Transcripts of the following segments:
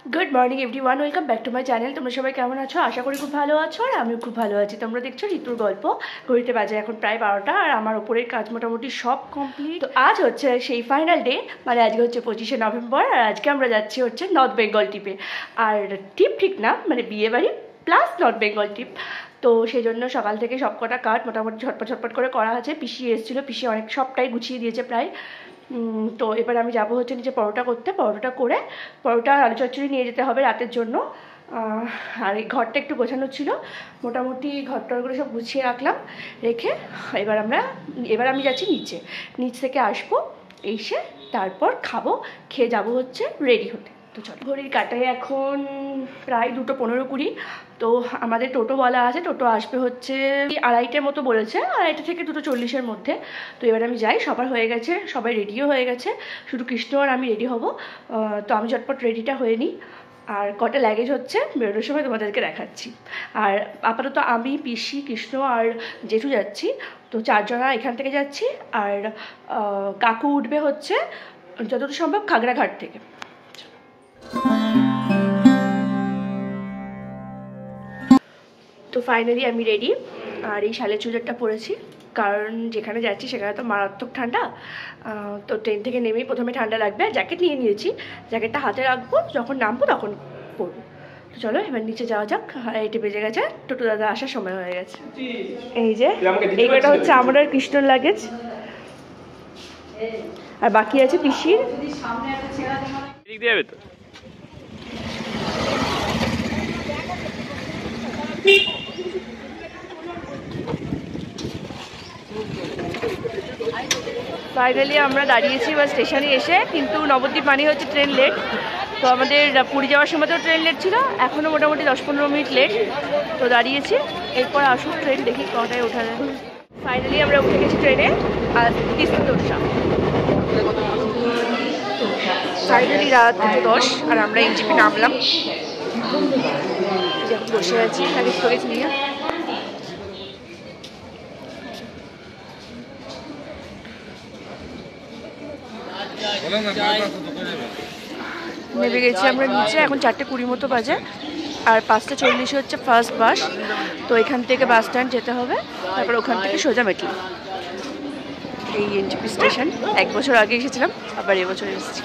Good morning everyone, welcome back to my channel. তোমরা সবাই কেমন আছো? আশা করি খুব ভালো আছো, আর আমিও খুব ভালো আছি। তোমরা দেখছো ঋতুর গল্প। ঘড়িতে বাজে এখন প্রায় 12টা, আর আমার ওপরের কাজ মোটামুটি সব কমপ্লিট। তো আজ হচ্ছে সেই ফাইনাল ডে, মানে আজকে হচ্ছে 25শে নভেম্বর, আর আজকে আমরা যাচ্ছি হচ্ছে নর্থ বেঙ্গল ট্রিপে। আর ট্রিপ ঠিক না, মানে বিয়ে বাড়ি প্লাস নর্থ বেঙ্গল ট্রিপ। তো সেই জন্য সকাল থেকে সব কটা কাজ মোটামুটি ঝটপট করে করা আছে। পিসি এসেছিলো, পিসি অনেক সবটাই গুছিয়ে দিয়েছে প্রায়। তো এবার আমি যাবো হচ্ছে নিচে পরোটা করতে। পরোটা করে পরোটা আর আলু চচ্চড়ি নিয়ে যেতে হবে রাতের জন্য। আর এই ঘরটা একটু গোছানো ছিল, মোটামুটি ঘরটরগুলো সব গুছিয়ে রাখলাম, রেখে এবার আমি যাচ্ছি নিচ থেকে আসবো, এসে তারপর খাবো, খেয়ে যাবো হচ্ছে রেডি হতে। তো চলো, ঘড়ির কাটায় এখন প্রায় 2:15-20। তো আমাদের টোটো বলা আছে, টোটো আসবে হচ্ছে 2:30টার মতো বলেছে, 2:30 থেকে 2:40-এর মধ্যে। তো এবার আমি যাই, সবার হয়ে গেছে, সবাই রেডিও হয়ে গেছে, শুধু কৃষ্ণ আর আমি রেডি হব। তো আমি ঝটপট রেডিটা হয়ে নিই, আর কটা লাগেজ হচ্ছে বেরোনোর সময় তোমাদেরকে দেখাচ্ছি। আর আপাতত আমি, পিসি, কৃষ্ণ আর জেঠু যাচ্ছি। তো 4 জনা এখান থেকে যাচ্ছি, আর কাকু উঠবে হচ্ছে যতটা সম্ভব খাগড়াঘাট থেকে। তো ফাইনালি আমি রেডি, আর এই শালের চুড়িদারটা পরেছি, কারণ যেখানে যাচ্ছি সেখানে তো মারাত্মক ঠান্ডা। তো ট্রেন থেকে নেমেই প্রথমে ঠান্ডা লাগবে। জ্যাকেট নিয়ে নিয়েছি, জ্যাকেটটা হাতে রাখবো, যখন নামবো তখন পরবো। তো চলো এবার নিচে যাওয়া যাক। 8 বেজে গেছে, টোটো দাদা আসার সময় হয়ে গেছে। এই যে এইটা হচ্ছে আমার আর কৃষ্ণর লাগেজ, আর বাকি আছে পিসির। ফাইনালি আমরা দাঁড়িয়েছি বা স্টেশনে এসে, কিন্তু নবদ্বীপ মানে হচ্ছে ট্রেন লেট। তো আমাদের পুরী যাওয়ার সময় তো ট্রেন লেট ছিল, এখনও মোটামুটি 10-15 মিনিট লেট। তো দাঁড়িয়েছি, এরপর আসুক ট্রেন, দেখি কটায় ওঠা যায়। ফাইনালি আমরা উঠে গেছি ট্রেনে, আর তিস্তা তোরসা। ফাইনালি রাত 2:10, আর আমরা এনজিপি নামলাম, বসে আছি লাগেজ ফগেজ নিয়ে। নেমে গেছি আমরা নিচে, এখন 4:20 মতো বাজে, আর 5:40 হচ্ছে ফার্স্ট বাস। তো এখান থেকে বাস স্ট্যান্ড যেতে হবে, তারপর ওখান থেকে সোজা মেট্রো। এই এনজিপি স্টেশন 1 বছর আগে এসেছিলাম, আবার এবছর এসেছি।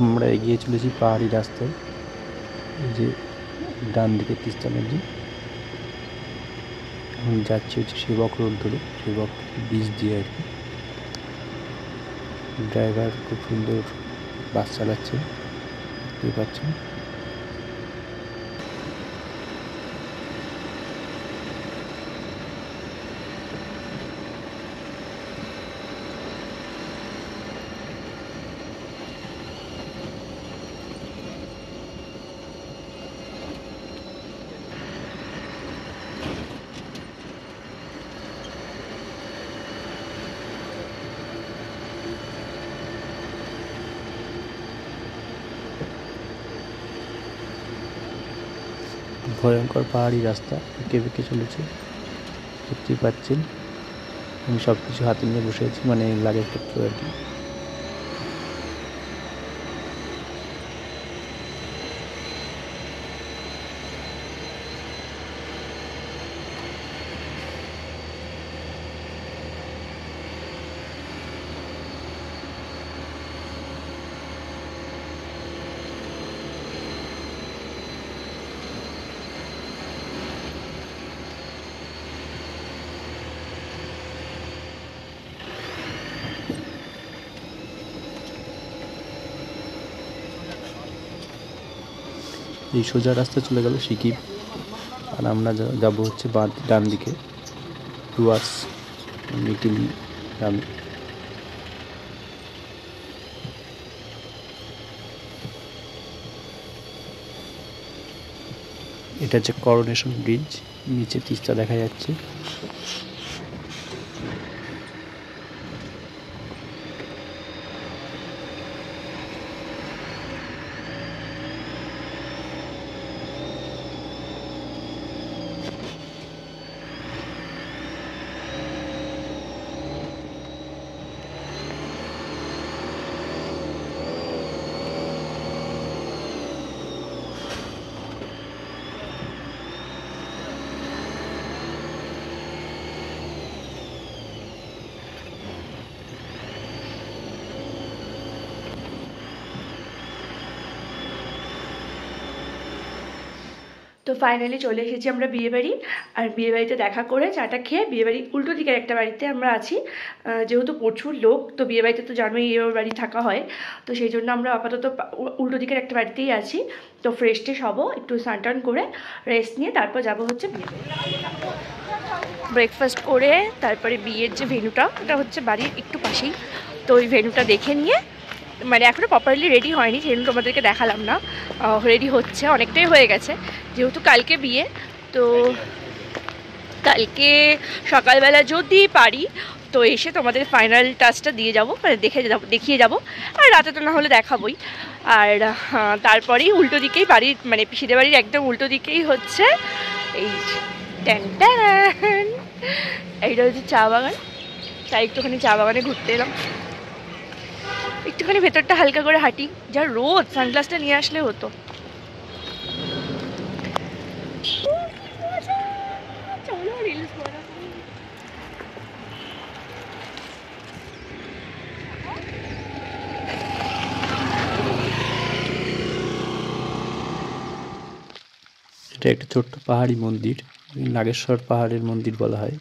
আমরা এগিয়ে চলেছি পাহাড়ি রাস্তায়, যে ডান দিকে তিস্তা নদী। এখন যাচ্ছি হচ্ছে সেবক রোড ধরে, সেবক ব্রিজ দিয়ে আর কি। ড্রাইভার খুব সুন্দর বাস চালাচ্ছে, দেখতে পাচ্ছেন। ভয়ঙ্কর পাহাড়ি রাস্তা, এঁকে বেঁকে চলেছে, দেখতেই পাচ্ছেন। আমি সব কিছু হাতে নিয়ে বসে আছি, মানে লাগেজপত্র আর কি। এই সোজা রাস্তা চলে গেল সিকিম। আর আমরা যাবো হচ্ছে ডান দিকে ডুয়ার্স মিটিলি গ্রামে। এটা হচ্ছে করোনেশন ব্রিজ, নিচে তিস্তা দেখা যাচ্ছে। তো ফাইনালি চলে এসেছি আমরা বিয়েবাড়ি। আর বিয়েবাড়িতে দেখা করে চাটা খেয়ে বিয়েবাড়ির উল্টো দিকের একটা বাড়িতে আমরা আছি। যেহেতু প্রচুর লোক, তো বিয়েবাড়িতে তো জানোই এর বাড়ি থাকা হয়, তো সেই জন্য আমরা আপাতত উল্টো দিকের একটা বাড়িতেই আছি। তো ফ্রেশ ট্রেশ হবো, একটু স্নান টান করে রেস্ট নিয়ে তারপর যাব হচ্ছে বিয়েবাড়ি। ব্রেকফাস্ট করে তারপরে বিয়ের যে ভেন্যুটা, ওটা হচ্ছে বাড়ির একটু পাশেই, তো ওই ভেন্যুটা দেখে নিয়ে, মানে এখনও প্রপারলি রেডি হয়নি, সেই জন্য তোমাদেরকে দেখালাম না। রেডি হচ্ছে, অনেকটাই হয়ে গেছে যেহেতু কালকে বিয়ে। তো কালকে সকালবেলা যদি পারি তো এসে তোমাদের ফাইনাল টাচটা দিয়ে যাবো, মানে দেখিয়ে যাব। আর রাতে তো না হলে দেখাবোই। আর তারপরেই উল্টো দিকেই বাড়ির, মানে পিসিদের বাড়ির একদম উল্টো দিকেই হচ্ছে এই এইটা হচ্ছে চা বাগান। তাই একটুখানি চা বাগানে ঘুরতে এলাম, একটুখানি ভেতরটা হালকা করে হাঁটি। যা রোদ, সানগ্লাসটা নিয়ে আসলে হতো। এটা একটা ছোট্ট পাহাড়ি মন্দির, নাগেশ্বর পাহাড়ের মন্দির বলা হয়।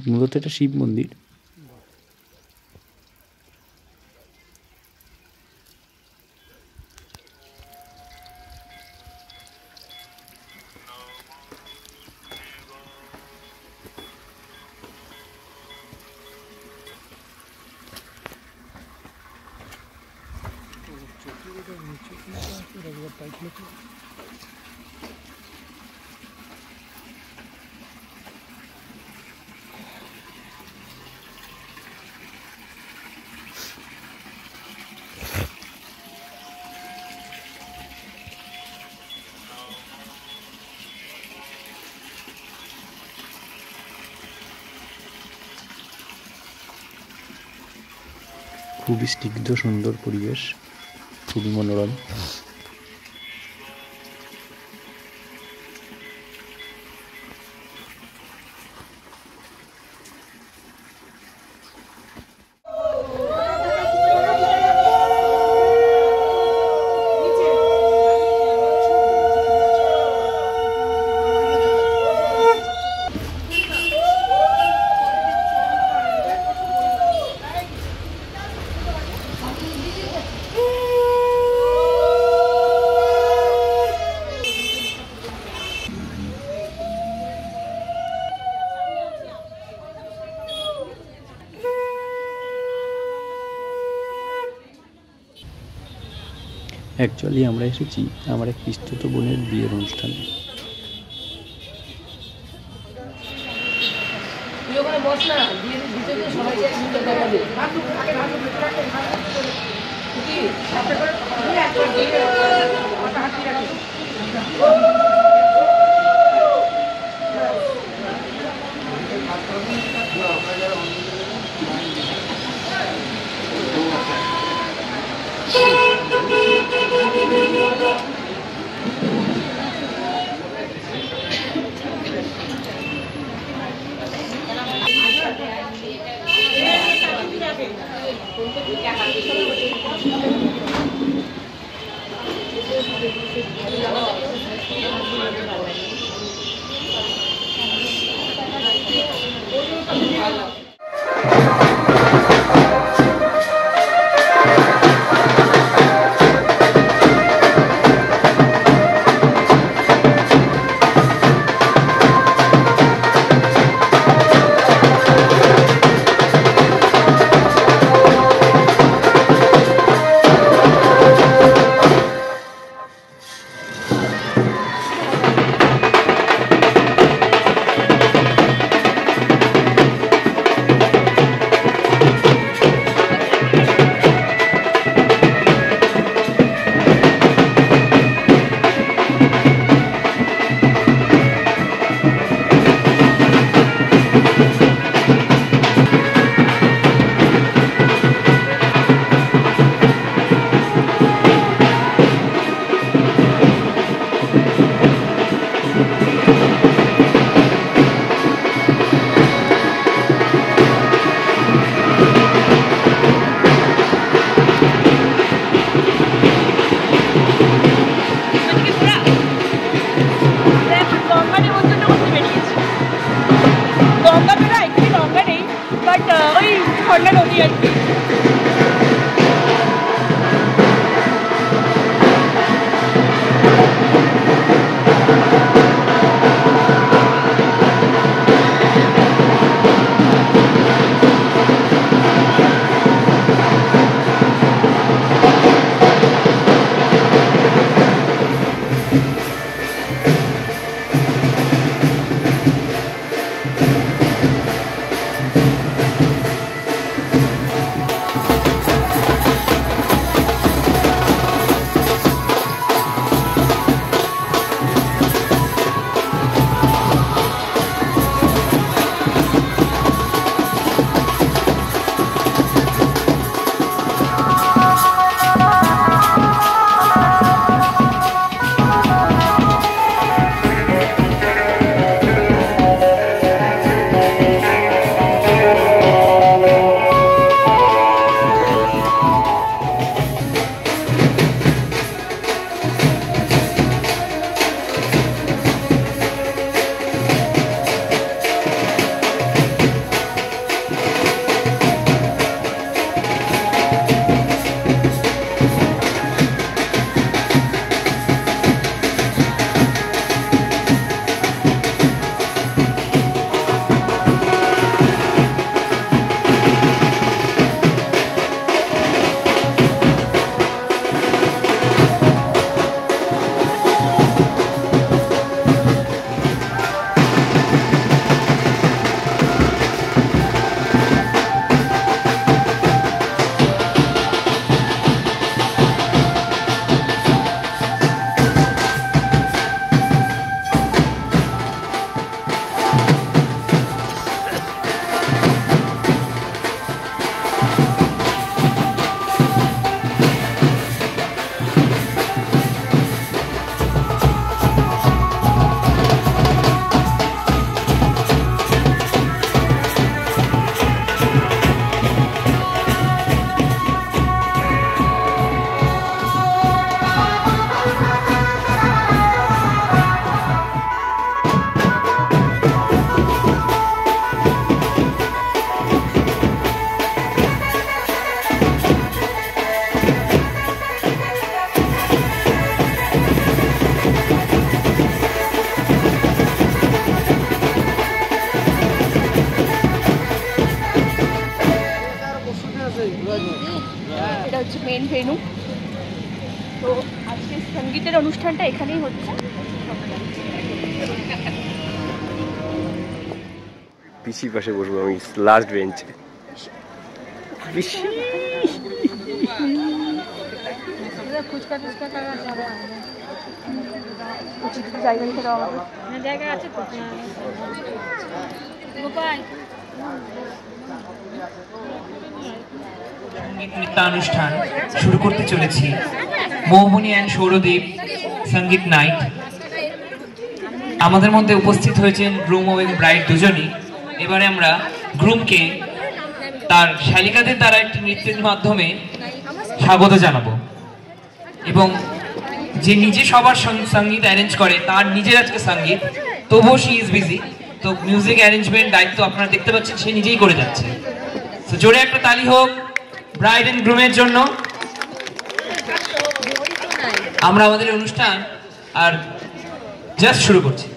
মূলত এটা শিব মন্দির। খুবই স্নিগ্ধ সুন্দর পরিবেশ, খুবই মনোরম। অ্যাকচুয়ালি আমরা এসেছি আমার এক পিসতুত বোনের বিয়ের অনুষ্ঠানে। গঙ্গা নিমন্ত্রণ করতে বেরিয়েছি। গঙ্গা তো না, এখানে গঙ্গা নেই, বাট ওই ঝর্ণা নদী আর কি। এটা হচ্ছে মেন ভেন্যু। তো আজকে সঙ্গীতের অনুষ্ঠানটা এখানেই হচ্ছে। পিসির পাশে বসবো আমি, লাস্ট বেঞ্চে। ফুচকা টুচকা জায়গা লিখে দেওয়া হবে, জায়গা আছে তো। সঙ্গীত নৃত্যানুষ্ঠান শুরু করতে চলেছি। মৌবনী অ্যান্ড সৌরদীপ সঙ্গীত নাইট। আমাদের মধ্যে উপস্থিত হয়েছেন গ্রুম এবং ব্রাইড দুজনই। এবারে আমরা গ্রুমকে তার শালিকাদের দ্বারা একটি নৃত্যের মাধ্যমে স্বাগত জানাবো, এবং যে নিজে সবার সঙ্গীত অ্যারেঞ্জ করে তার নিজের আজকে সঙ্গীত, তবুও শি ইজ বিজি। তো মিউজিক অ্যারেঞ্জমেন্ট দায়িত্ব আপনারা দেখতে পাচ্ছেন সে নিজেই করে যাচ্ছে। তো জোরে একটা তালি হোক ব্রাইড এন্ড গ্রুমের জন্য। আমরা আমাদের অনুষ্ঠান আর জাস্ট শুরু করছি।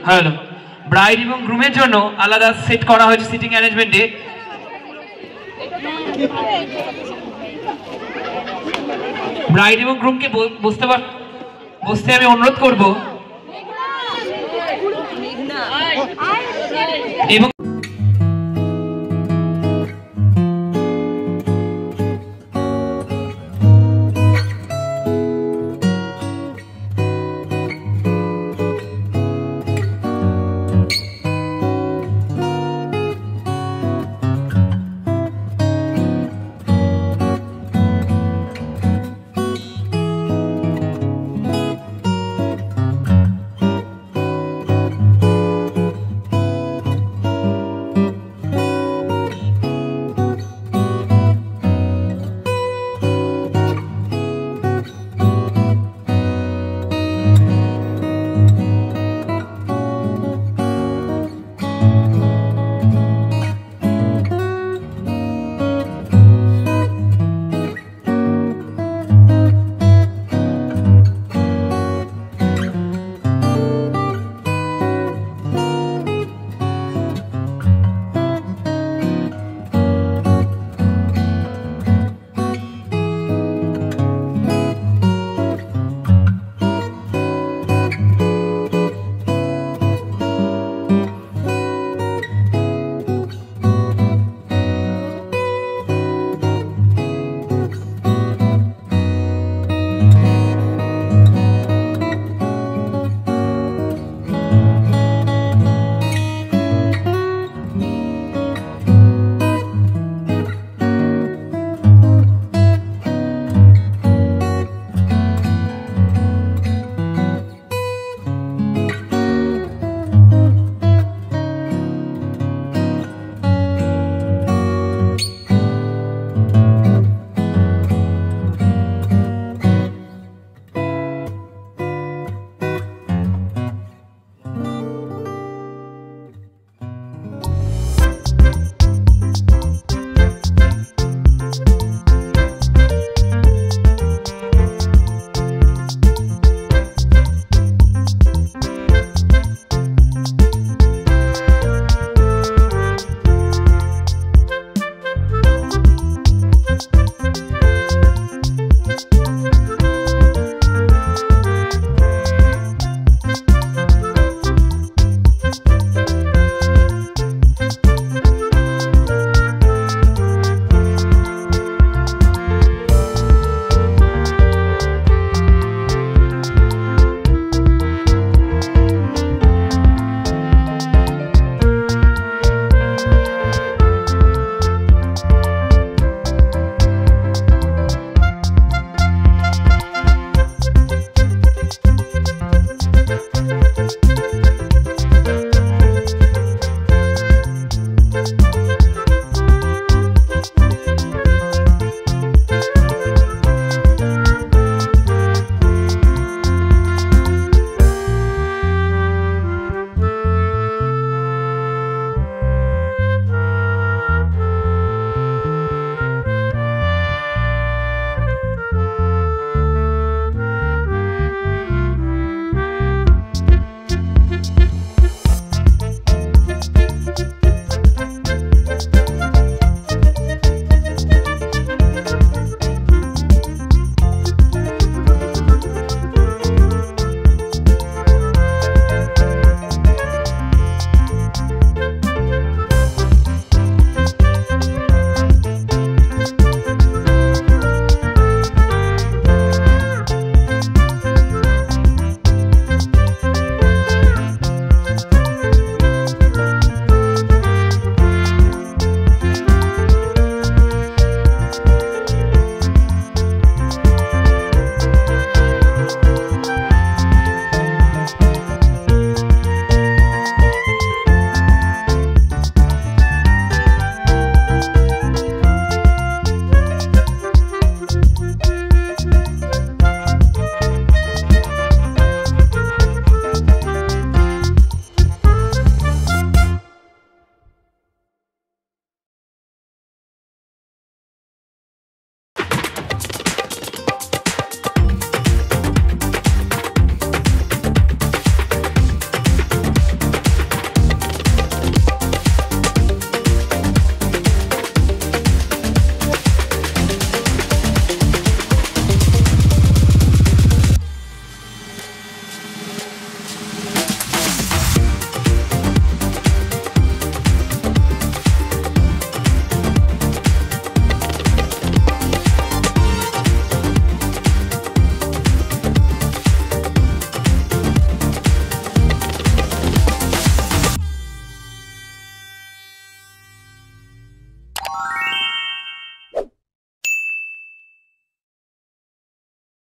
হ্যালো, ব্রাইড এবং গ্রুমের জন্য আলাদা সেট করা হয়েছে সিটিং অ্যারেঞ্জমেন্টে। ব্রাইড এবং গ্রুমকে বসতে আমি অনুরোধ করব এবং